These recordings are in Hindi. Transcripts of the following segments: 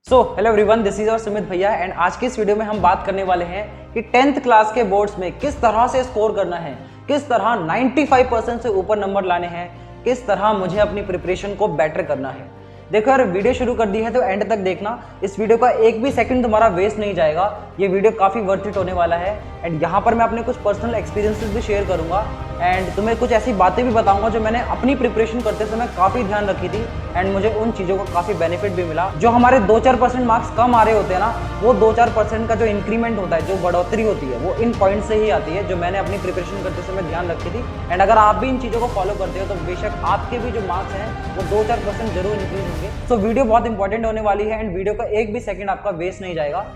हेलो एवरीवन, दिस इज और सुमित भैया एंड आज की इस वीडियो में हम बात करने वाले हैं कि 10th क्लास के बोर्ड्स में किस तरह से स्कोर करना है, किस तरह 95% से ऊपर नंबर लाने हैं, किस तरह मुझे अपनी प्रिपरेशन को बेटर करना है। देखो यार, वीडियो शुरू कर दी है तो एंड तक देखना। इस वीडियो का एक भी सेकंड तुम्हारा वेस्ट नहीं जाएगा। ये वीडियो काफ़ी वर्थ इट होने वाला है एंड यहाँ पर मैं अपने कुछ पर्सनल एक्सपीरियंसेस भी शेयर करूँगा एंड तुम्हें कुछ ऐसी बातें भी बताऊंगा जो मैंने अपनी प्रिपरेशन करते समय काफ़ी ध्यान रखी थी एंड मुझे उन चीज़ों का काफ़ी बेनिफिट भी मिला। जो हमारे 2-4% मार्क्स कम आ रहे होते हैं ना, वो 2-4% का जो इंक्रीमेंट होता है, जो बढ़ोतरी होती है, वो इन पॉइंट से ही आती है जो मैंने अपनी प्रिपरेशन करते समय ध्यान रखी थी। एंड अगर आप भी इन चीज़ों को फॉलो करते हो तो बेशक आपके भी जो मार्क्स हैं वो 2-4% जरूर इंक्रीज होंगे। तो वीडियो बहुत इंपॉर्टेंट होने वाली है एंड वीडियो का एक भी सेकंड आपका वेस्ट नहीं जाएगा।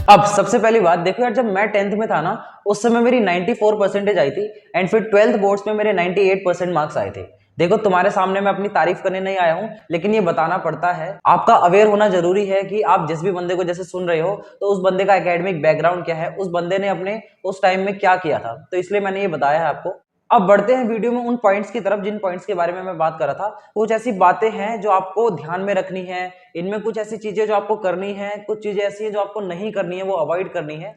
अब सबसे पहली बात देखो यार, जब मैं 10th में था ना, उस समय मेरी 94% आई थी एंड फिर 12th बोर्ड्स में मेरे 98% मार्क्स आए थे। देखो, तुम्हारे सामने मैं अपनी तारीफ करने नहीं आया हूं, लेकिन ये बताना पड़ता है, आपका अवेयर होना जरूरी है कि आप जिस भी बंदे को जैसे सुन रहे हो तो उस बंदे का एकेडमिक बैकग्राउंड क्या है, उस बंदे ने अपने उस टाइम में क्या किया था। तो इसलिए मैंने ये बताया है आपको। अब बढ़ते हैं वीडियो में उन पॉइंट्स की तरफ जिन पॉइंट्स के बारे में मैं बात कर रहा था। कुछ ऐसी बातें हैं जो आपको ध्यान में रखनी है, इनमें कुछ ऐसी चीजें जो आपको करनी है, कुछ चीजें ऐसी है जो आपको नहीं करनी है, वो अवॉइड करनी है।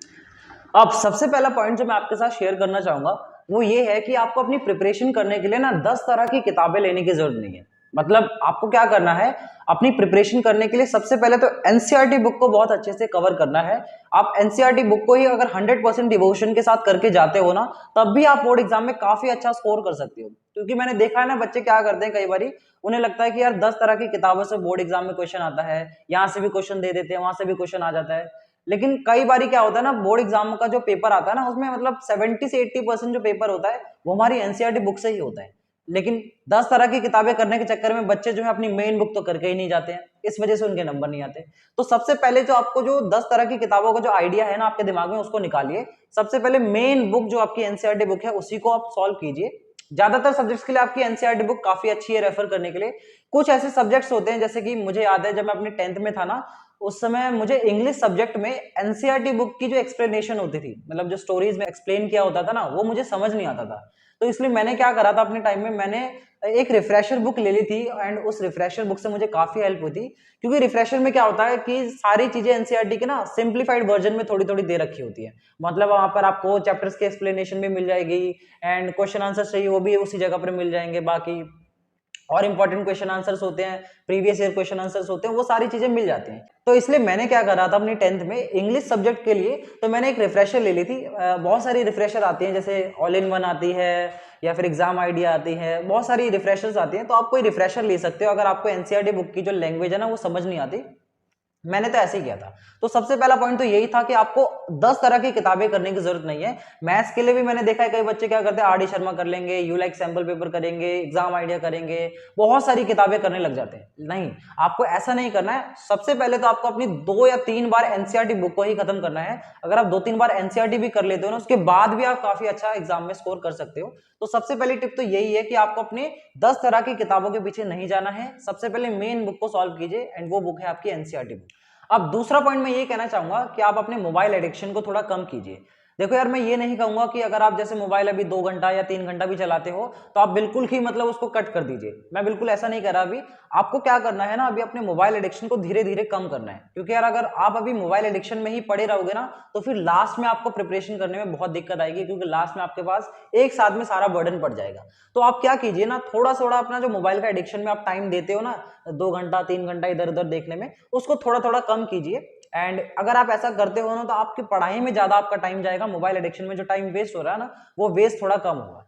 अब सबसे पहला पॉइंट जो मैं आपके साथ शेयर करना चाहूंगा वो ये है कि आपको अपनी प्रिपरेशन करने के लिए ना 10 तरह की किताबें लेने की जरूरत नहीं है। मतलब आपको क्या करना है, अपनी प्रिपरेशन करने के लिए सबसे पहले तो एनसीईआरटी बुक को बहुत अच्छे से कवर करना है। आप एनसीईआरटी बुक को ही अगर 100% डिवोशन के साथ करके जाते हो ना, तब भी आप बोर्ड एग्जाम में काफी अच्छा स्कोर कर सकते हो। क्योंकि मैंने देखा है ना, बच्चे क्या करते हैं, कई बार उन्हें लगता है कि यार 10 तरह की किताबों से बोर्ड एग्जाम में क्वेश्चन आता है, यहाँ से भी क्वेश्चन दे देते हैं, वहां से भी क्वेश्चन आ जाता है। लेकिन कई बार क्या होता है ना, बोर्ड एग्जाम का जो पेपर आता है ना, उसमें मतलब 70 से 80% जो पेपर होता है वो हमारी एनसीईआरटी बुक से ही होता है। लेकिन 10 तरह की किताबें करने के चक्कर में बच्चे जो है अपनी मेन बुक तो करके ही नहीं जाते हैं, इस वजह से उनके नंबर नहीं आते। तो सबसे पहले जो आपको जो 10 तरह की किताबों का जो आइडिया है ना आपके दिमाग में, उसको निकालिए। सबसे पहले मेन बुक जो आपकी एनसीईआरटी बुक है उसी को आप सॉल्व कीजिए। ज्यादातर सब्जेक्ट्स के लिए आपकी एनसीईआरटी बुक काफी अच्छी है रेफर करने के लिए। कुछ ऐसे सब्जेक्ट्स होते हैं, जैसे कि मुझे याद है जब मैं अपने 10th में था ना, उस समय मुझे इंग्लिश सब्जेक्ट में एनसीईआरटी बुक की जो एक्सप्लेनेशन होती थी, मतलब जो स्टोरीज में एक्सप्लेन किया होता था ना, वो मुझे समझ नहीं आता था। तो इसलिए मैंने क्या करा था, अपने टाइम में मैंने एक रिफ्रेशर बुक ले ली थी एंड उस रिफ्रेशर बुक से मुझे काफी हेल्प हुई थी। क्योंकि रिफ्रेशर में क्या होता है कि सारी चीजें एनसीईआरटी के ना सिंप्लीफाइड वर्जन में थोड़ी थोड़ी दे रखी होती है। मतलब वहां पर आपको चैप्टर्स के एक्सप्लेनेशन भी मिल जाएगी एंड क्वेश्चन आंसर चाहिए वो भी उसी जगह पर मिल जाएंगे। बाकी और इंपॉर्टेंट क्वेश्चन आंसर्स होते हैं, प्रीवियस ईयर क्वेश्चन आंसर्स होते हैं, वो सारी चीजें मिल जाती हैं। तो इसलिए मैंने क्या करा था अपनी 10th में इंग्लिश सब्जेक्ट के लिए, तो मैंने एक रिफ्रेशर ले ली थी। बहुत सारी रिफ्रेशर आती हैं, जैसे ऑल इन वन आती है या फिर एग्जाम आइडिया आती है, बहुत सारी रिफ्रेशर्स आती हैं। तो आप कोई रिफ्रेशर ले सकते हो अगर आपको एनसीईआरटी बुक की जो लैंग्वेज है ना वो समझ नहीं आती। मैंने तो ऐसे ही किया था। तो सबसे पहला पॉइंट तो यही था कि आपको 10 तरह की किताबें करने की जरूरत नहीं है। मैथ्स के लिए भी मैंने देखा है कई बच्चे क्या करते हैं, आर डी शर्मा कर लेंगे, यू लाइक सैंपल पेपर करेंगे, एग्जाम आइडिया करेंगे, बहुत सारी किताबें करने लग जाते हैं। नहीं, आपको ऐसा नहीं करना है। सबसे पहले तो आपको अपनी 2 या 3 बार एनसीईआरटी बुक को ही खत्म करना है। अगर आप 2-3 बार एनसीईआरटी भी कर लेते हो ना, उसके बाद भी आप काफी अच्छा एग्जाम में स्कोर कर सकते हो। तो सबसे पहली टिप तो यही है कि आपको अपने 10 तरह की किताबों के पीछे नहीं जाना है। सबसे पहले मेन बुक को सॉल्व कीजिए एंड वो बुक है आपकी एनसीईआरटी बुक। अब दूसरा पॉइंट मैं ये कहना चाहूंगा कि आप अपने मोबाइल एडिक्शन को थोड़ा कम कीजिए। देखो यार, मैं ये नहीं कहूंगा कि अगर आप जैसे मोबाइल अभी 2 घंटा या 3 घंटा भी चलाते हो तो आप बिल्कुल ही मतलब उसको कट कर दीजिए। मैं बिल्कुल ऐसा नहीं कर रहा। अभी आपको क्या करना है ना, अभी अपने मोबाइल एडिक्शन को धीरे धीरे कम करना है। क्योंकि यार अगर आप अभी मोबाइल एडिक्शन में ही पड़े रहोगे ना, तो फिर लास्ट में आपको प्रिपरेशन करने में बहुत दिक्कत आएगी। क्योंकि लास्ट में आपके पास एक साथ में सारा बर्डन पड़ जाएगा। तो आप क्या कीजिए ना, थोड़ा थोड़ा अपना जो मोबाइल का एडिक्शन में आप टाइम देते हो ना, 2 घंटा 3 घंटा इधर उधर देखने में, उसको थोड़ा थोड़ा कम कीजिए। एंड अगर आप ऐसा करते हो ना, तो आपकी पढ़ाई में ज्यादा आपका टाइम जाएगा। मोबाइल एडिक्शन में जो टाइम वेस्ट हो रहा है ना, वो वेस्ट थोड़ा कम होगा।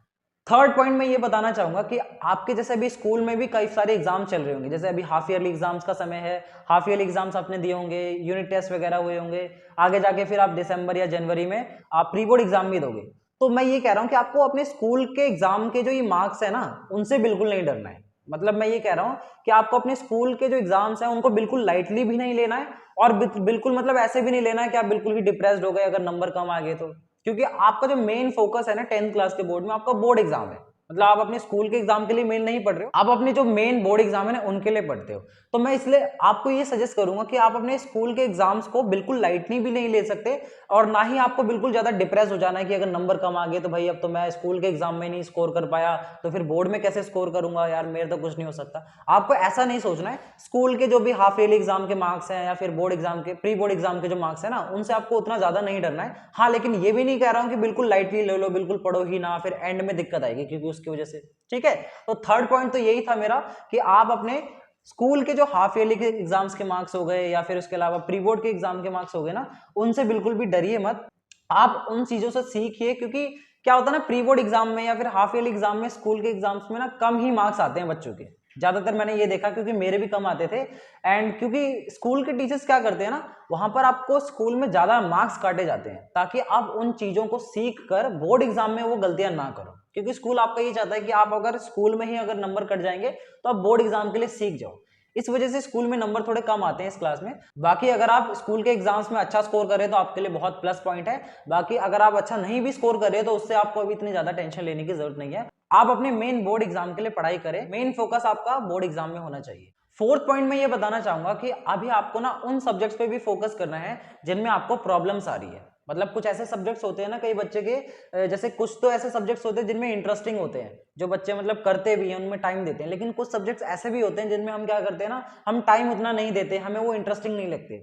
थर्ड पॉइंट मैं ये बताना चाहूंगा कि आपके जैसे अभी स्कूल में भी कई सारे एग्जाम चल रहे होंगे। जैसे अभी हाफ ईयरली एग्जाम्स का समय है, हाफ ईयरली एग्जाम्स आपने दिए होंगे, यूनिट टेस्ट वगैरह हुए होंगे। आगे जाके फिर आप दिसंबर या जनवरी में आप प्री बोर्ड एग्जाम भी दोगे। तो मैं ये कह रहा हूँ कि आपको अपने स्कूल के एग्जाम के जो ये मार्क्स है ना, उनसे बिल्कुल नहीं डरना है। मतलब मैं ये कह रहा हूँ कि आपको अपने स्कूल के जो एग्जाम्स हैं उनको बिल्कुल लाइटली भी नहीं लेना है और बिल्कुल मतलब ऐसे भी नहीं लेना है कि आप बिल्कुल ही डिप्रेस्ड हो गए अगर नंबर कम आ गए तो। क्योंकि आपका जो मेन फोकस है ना 10th क्लास के बोर्ड में, आपका बोर्ड एग्जाम है। मतलब आप अपने स्कूल के एग्जाम के लिए मेन नहीं पढ़ रहे हो, आप अपने जो मेन बोर्ड एग्जाम है ना उनके लिए पढ़ते हो। तो मैं इसलिए आपको ये सजेस्ट करूंगा कि आप अपने स्कूल के एग्जाम्स को बिल्कुल लाइटली भी नहीं ले सकते और ना ही आपको बिल्कुल ज्यादा डिप्रेस हो जाना है कि अगर नंबर कम आ गए तो भाई अब तो मैं स्कूल के एग्जाम में नहीं स्कोर कर पाया तो फिर बोर्ड में कैसे स्कोर करूंगा यार, मेरे तो कुछ नहीं हो सकता। आपको ऐसा नहीं सोचना है। स्कूल के जो भी हाफ ईयरली एग्जाम के मार्क्स हैं या फिर बोर्ड एग्जाम के प्री बोर्ड एग्जाम के जो मार्क्स है ना उनसे आपको उतना ज्यादा नहीं डरना है। हाँ, लेकिन ये भी नहीं कह रहा हूं कि बिल्कुल लाइटली ले लो, बिल्कुल पढ़ो ही ना, फिर एंड में दिक्कत आएगी क्योंकि उसकी वजह से। ठीक है, तो थर्ड पॉइंट तो यही था मेरा कि आप अपने स्कूल के जो हाफ ईयरली के एग्जाम्स के मार्क्स हो गए या फिर उसके अलावा प्री बोर्ड के एग्जाम के मार्क्स हो गए ना, उनसे बिल्कुल भी डरिए मत। आप उन चीजों से सीखिए, क्योंकि क्या होता है ना, प्री बोर्ड एग्जाम में या फिर हाफ ईयरली एग्जाम में स्कूल के एग्जाम्स में ना कम ही मार्क्स आते हैं बच्चों के। ज्यादातर मैंने ये देखा, क्योंकि मेरे भी कम आते थे। एंड क्योंकि स्कूल के टीचर्स क्या करते हैं ना, वहां पर आपको स्कूल में ज्यादा मार्क्स काटे जाते हैं ताकि आप उन चीजों को सीख कर बोर्ड एग्जाम में वो गलतियां ना करो। क्योंकि स्कूल आपका ये चाहता है कि आप अगर स्कूल में ही अगर नंबर कट जाएंगे तो आप बोर्ड एग्जाम के लिए सीख जाओ। इस वजह से स्कूल में नंबर थोड़े कम आते हैं इस क्लास में। बाकी अगर आप स्कूल के एग्जाम्स में अच्छा स्कोर करें तो आपके लिए बहुत प्लस पॉइंट है। बाकी अगर आप अच्छा नहीं भी स्कोर कर रहे हो तो उससे आपको अभी इतनी ज्यादा टेंशन लेने की जरूरत नहीं है। आप अपने मेन बोर्ड एग्जाम के लिए पढ़ाई करें, मेन फोकस आपका बोर्ड एग्जाम में होना चाहिए। फोर्थ पॉइंट में ये बताना चाहूंगा कि अभी आपको ना उन सब्जेक्ट्स पे भी फोकस करना है जिनमें आपको प्रॉब्लम्स आ रही है। मतलब कुछ ऐसे सब्जेक्ट्स होते हैं ना कई बच्चे के, जैसे कुछ तो ऐसे सब्जेक्ट्स होते हैं जिनमें इंटरेस्टिंग होते हैं, जो बच्चे मतलब करते भी हैं, उनमें टाइम देते हैं। लेकिन कुछ सब्जेक्ट्स ऐसे भी होते हैं जिनमें हम क्या करते हैं ना, हम टाइम उतना नहीं देते, हमें वो इंटरेस्टिंग नहीं लगते।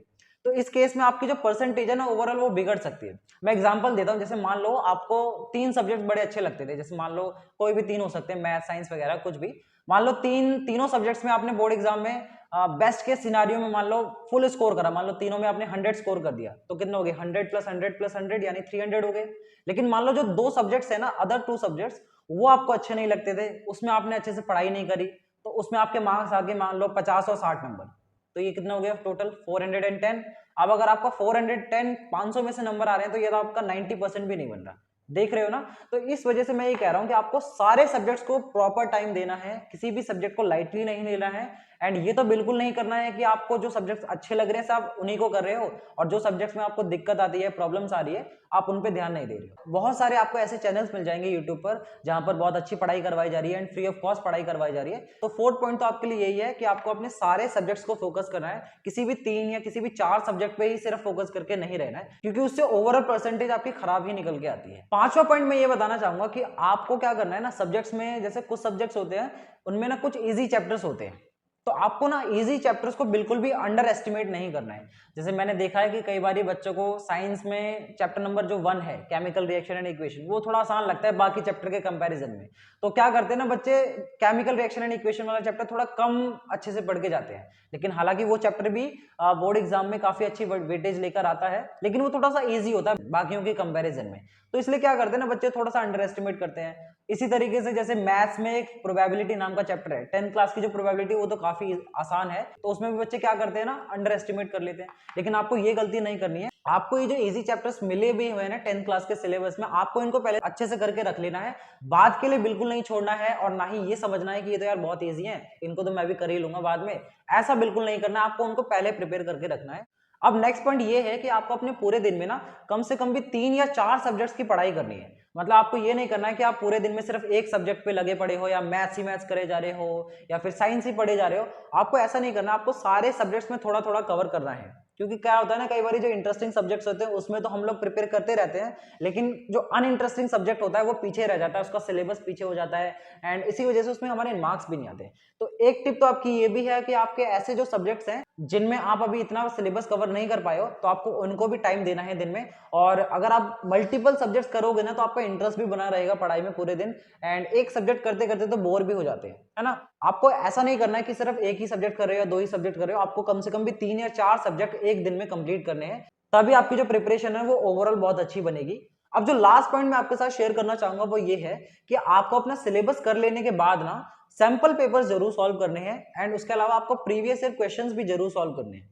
तो इस केस में आपकी जो परसेंटेज है ना ओवरऑल वो बिगड़ सकती है। मैं एग्जांपल देता हूँ, जैसे मान लो आपको 3 सब्जेक्ट बड़े अच्छे लगते थे, जैसे मान लो कोई भी 3 हो सकते हैं, मैथ साइंस वगैरह कुछ भी। मान लो तीनों सब्जेक्ट्स में आपने बोर्ड एग्जाम में बेस्ट के सिनारियो में मान लो फुल स्कोर करा, मान लो तीनों में आपने 100 स्कोर कर दिया, तो कितने हो गए, 100 प्लस 100 प्लस 100 यानी 300 हो गए। लेकिन मान लो जो 2 सब्जेक्ट्स है ना, अदर 2 सब्जेक्ट्स, वो आपको अच्छे नहीं लगते थे, उसमें आपने अच्छे से पढ़ाई नहीं करी, तो उसमें आपके मार्क्स आगे मान लो 50 और 60 नंबर, तो ये कितना हो गया टोटल 410। अब अगर आपका 410 500 में से नंबर आ रहे हैं तो ये तो आपका 90% भी नहीं बन रहा। देख रहे हो ना। तो इस वजह से मैं ये कह रहा हूं कि आपको सारे सब्जेक्ट्स को प्रॉपर टाइम देना है, किसी भी सब्जेक्ट को लाइटली नहीं लेना है। एंड ये तो बिल्कुल नहीं करना है कि आपको जो सब्जेक्ट्स अच्छे लग रहे हैं आप उन्हीं को कर रहे हो और जो सब्जेक्ट्स में आपको दिक्कत आती है, प्रॉब्लम्स आ रही है, आप उन पे ध्यान नहीं दे रहे हो। बहुत सारे आपको ऐसे चैनल्स मिल जाएंगे यूट्यूब पर जहां पर बहुत अच्छी पढ़ाई करवाई जा रही है एंड फ्री ऑफ कॉस्ट पढ़ाई करवाई जा रही है। तो फोर्थ पॉइंट तो आपके लिए यही है कि आपको अपने सारे सब्जेक्ट्स को फोकस करना है, किसी भी 3 या किसी भी 4 सब्जेक्ट पे ही सिर्फ फोकस करके नहीं रहना है, क्योंकि उससे ओवरऑल परसेंटेज आपकी खराब ही निकल के आती है। पांचवा पॉइंट मैं ये बताना चाहूंगा कि आपको क्या करना है ना, सब्जेक्ट्स में जैसे कुछ सब्जेक्ट्स होते हैं उनमें ना कुछ इजी चैप्टर्स होते हैं, तो आपको ना इजी चैप्टर्स को बिल्कुल भी अंडर एस्टिमेट नहीं करना है। जैसे मैंने देखा है कि कई बार बच्चों को साइंस में चैप्टर नंबर जो 1 है, केमिकल रिएक्शन एंड इक्वेशन, वो थोड़ा आसान लगता है बाकी चैप्टर के कंपैरिजन में। तो क्या करते हैं ना बच्चे, केमिकल रिएक्शन एंड इक्वेशन वाला चैप्टर थोड़ा कम अच्छे से पढ़ के जाते हैं, लेकिन हालांकि वो चैप्टर भी बोर्ड एग्जाम में काफी अच्छी वेटेज लेकर आता है, लेकिन वो थोड़ा सा ईजी होता है बाकियों के कंपेरिजन में। तो इसलिए क्या करते हैं ना बच्चे, थोड़ा सा अंडर एस्टिमेट करते हैं। इसी तरीके से जैसे मैथ्स में एक प्रोबेबिलिटी नाम का चैप्टर है, 10th क्लास की जो प्रोबेबिलिटी वो तो काफी आसान है, तो उसमें भी बच्चे क्या करते हैं ना, अंडर एस्टिमेट कर लेते हैं। लेकिन आपको ये गलती नहीं करनी है। आपको ये जो इजी चैप्टर्स मिले भी हुए हैं ना 10th क्लास के सिलेबस में, आपको इनको पहले अच्छे से करके रख लेना है, बाद के लिए बिल्कुल नहीं छोड़ना है। और ना ही ये समझना है कि ये तो यार बहुत ईजी है, इनको तो मैं भी कर ही लूंगा बाद में, ऐसा बिल्कुल नहीं करना है। आपको उनको पहले प्रिपेयर करके रखना है। अब नेक्स्ट पॉइंट ये है कि आपको अपने पूरे दिन में ना कम से कम भी 3 या 4 सब्जेक्ट्स की पढ़ाई करनी है। मतलब आपको ये नहीं करना है कि आप पूरे दिन में सिर्फ एक सब्जेक्ट पे लगे पड़े हो, या मैथ्स ही मैथ्स करे जा रहे हो, या फिर साइंस ही पढ़े जा रहे हो। आपको ऐसा नहीं करना, आपको सारे सब्जेक्ट्स में थोड़ा थोड़ा कवर करना है। क्योंकि क्या होता है ना, कई बार जो इंटरेस्टिंग सब्जेक्ट्स होते हैं उसमें तो हम लोग प्रिपेयर करते रहते हैं, लेकिन जो अनइंटरेस्टिंग सब्जेक्ट होता है वो पीछे रह जाता है, उसका सिलेबस पीछे हो जाता है, एंड इसी वजह से उसमें हमारे मार्क्स भी नहीं आते। तो एक टिप तो आपकी ये भी है कि आपके ऐसे जो सब्जेक्ट्स हैं जिनमें आप अभी इतना सिलेबस कवर नहीं कर पाए हो, तो आपको उनको भी टाइम देना है दिन में। और अगर आप मल्टीपल सब्जेक्ट्स करोगे ना तो आपका इंटरेस्ट भी बना रहेगा पढ़ाई में पूरे दिन, एंड एक सब्जेक्ट करते करते तो बोर भी हो जाते हैं, है ना। आपको ऐसा नहीं करना है कि सिर्फ एक ही सब्जेक्ट कर रहे हो या 2 ही सब्जेक्ट कर रहे हो, आपको कम से कम भी 3 या 4 सब्जेक्ट एक दिन में कंप्लीट करने हैं, तभी आपकी जो प्रिपरेशन है वो ओवरऑल बहुत अच्छी बनेगी। अब जो लास्ट पॉइंट मैं आपके साथ शेयर करना चाहूंगा वो ये है कि आपको अपना सिलेबस कर लेने के बाद ना सैंपल पेपर जरूर सॉल्व करने हैं, एंड उसके अलावा आपको प्रीवियस ईयर क्वेश्चंस भी जरूर सॉल्व करने हैं।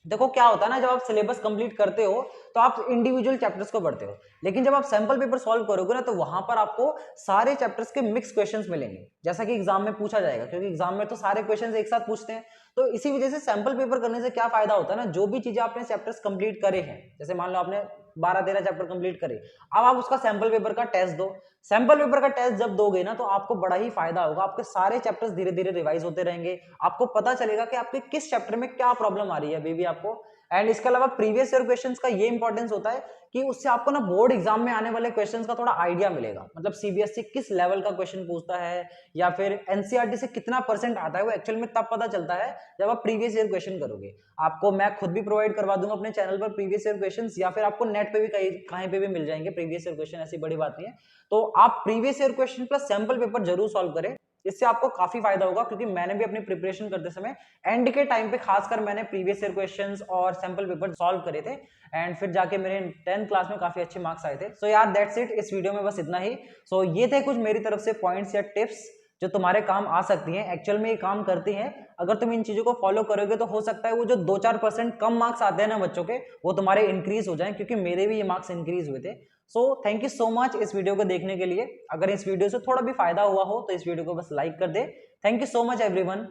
देखो क्या होता है ना, जब आप सिलेबस कंप्लीट करते हो तो आप इंडिविजुअल चैप्टर्स को पढ़ते हो, लेकिन जब आप सैंपल पेपर सॉल्व करोगे ना तो वहां पर आपको सारे चैप्टर्स के मिक्स क्वेश्चंस मिलेंगे, जैसा कि एग्जाम में पूछा जाएगा, क्योंकि एग्जाम में तो सारे क्वेश्चंस एक साथ पूछते हैं। तो इसी वजह से सैंपल पेपर करने से क्या फायदा होता है ना, जो भी चीजें आपने चैप्टर्स कंप्लीट करे हैं, जैसे मान लो आपने 12-13 चैप्टर कंप्लीट करे। अब आप उसका सैंपल पेपर का टेस्ट दो। सैंपल पेपर का टेस्ट जब दोगे ना तो आपको बड़ा ही फायदा होगा, आपके सारे चैप्टर्स धीरे धीरे रिवाइज होते रहेंगे, आपको पता चलेगा कि आपके किस चैप्टर में क्या प्रॉब्लम आ रही है अभी भी आपको। एंड इसके अलावा प्रीवियस ईयर क्वेश्चंस का ये इंपॉर्टेंस होता है कि उससे आपको ना बोर्ड एग्जाम में आने वाले क्वेश्चंस का थोड़ा आइडिया मिलेगा, मतलब सीबीएसई किस लेवल का क्वेश्चन पूछता है या फिर एनसीईआरटी से कितना परसेंट आता है, वो एक्चुअल में तब पता चलता है जब आप प्रीवियस ईयर क्वेश्चन करोगे। आपको मैं खुद भी प्रोवाइड करवा दूंगा अपने चैनल पर प्रीवियस ईयर क्वेश्चंस, या फिर आपको नेट पे भी कहीं पे भी मिल जाएंगे प्रीवियस ईयर क्वेश्चन, ऐसी बड़ी बात नहीं है। तो आप previous year question plus sample paper जरूर सॉल्व करें, इससे आपको काफी फायदा होगा, क्योंकि मैंने भी अपनी प्रिपरेशन करते समय एंड के टाइम पे खासकर मैंने प्रीवियस ईयर क्वेश्चंस और सैंपल पेपर सॉल्व करे थे, एंड फिर जाके मेरे 10th क्लास में काफी अच्छे मार्क्स आए थे। सो यार दैट्स इट, इस वीडियो में बस इतना ही। सो ये थे कुछ मेरी तरफ से पॉइंट्स या टिप्स जो तुम्हारे काम आ सकती हैं, एक्चुअल में ये काम करती हैं। अगर तुम इन चीजों को फॉलो करोगे तो हो सकता है वो जो 2-4% कम मार्क्स आते हैं ना बच्चों के, वो तुम्हारे इंक्रीज हो जाएं, क्योंकि मेरे भी ये मार्क्स इंक्रीज हुए थे। So thank you so much इस वीडियो को देखने के लिए। अगर इस वीडियो से थोड़ा भी फायदा हुआ हो तो इस वीडियो को बस लाइक कर दे। Thank you so much everyone.